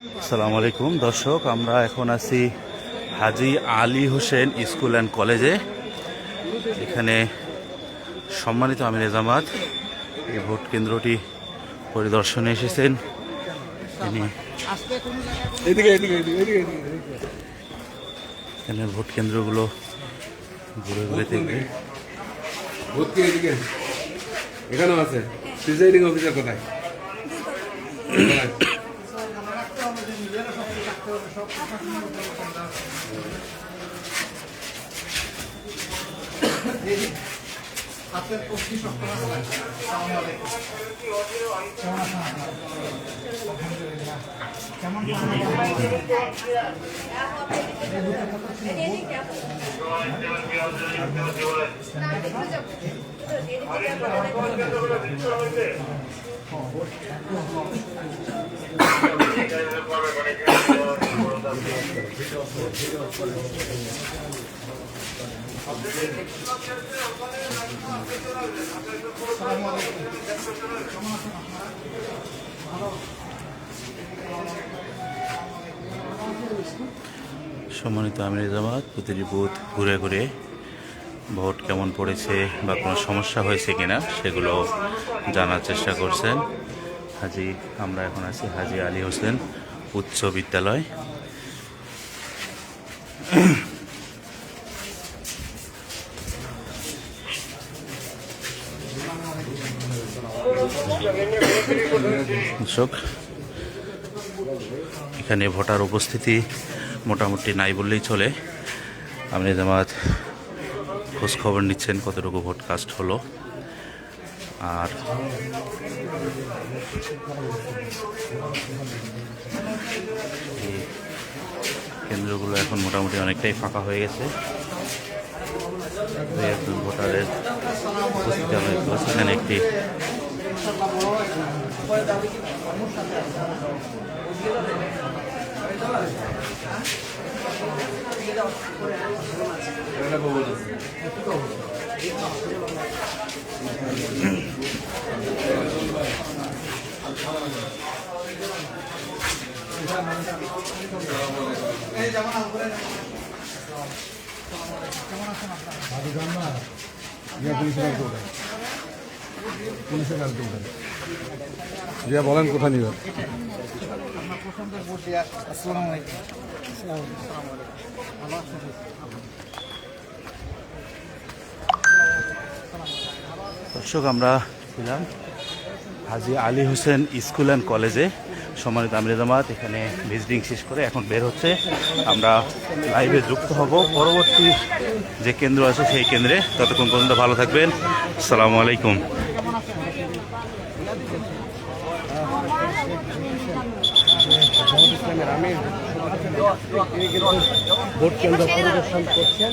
আসসালামু আলাইকুম দর্শক, আমরা এখন আছি হাজী আলী হোসেন স্কুল অ্যান্ড কলেজে। এখানে সম্মানিত আমির জামাত এই ভোট কেন্দ্রটি পরিদর্শনে এসেছেন। তিনি এখানে ভোট কেন্দ্রগুলো ঘুরে ঘুরে দেখবে। এখানেও আছে প্রিজাইডিং অফিসার কোথায়? সম্মানিত আমির জামাত প্রতিটি বুথ ঘুরে ঘুরে ভোট কেমন পড়েছে বা কোনো সমস্যা হয়েছে কিনা সেগুলো জানার চেষ্টা করছেন। আমরা এখন আছি হাজী আলী হোসেন উচ্চ বিদ্যালয়। দর্শক, এখানে ভোটার উপস্থিতি মোটামুটি নাই বললেই চলে। আমির জামাত খোঁজ খবর নিচ্ছেন কতটুকু ভোট কাস্ট হলো। আর এই কেন্দ্রগুলো এখন মোটামুটি অনেকটাই ফাঁকা হয়ে গেছে। একজন ভোটারের উপস্থিতি আমরা দেখতে পাচ্ছি। এখানে একটি বলেন কোথায় নিবেন? দর্শক, আমরা ছিলাম হাজী আলী হোসেন স্কুল অ্যান্ড কলেজে। সম্মানিত আমির জামাত এখানে ভিজিটিং শেষ করে এখন বের হচ্ছে। আমরা লাইভে যুক্ত হব পরবর্তী যে কেন্দ্র আছে সেই কেন্দ্রে। ততক্ষণ পর্যন্ত ভালো থাকবেন। আসসালামু আলাইকুম। ভোট কেন্দ্র পরিদর্শন করছেন।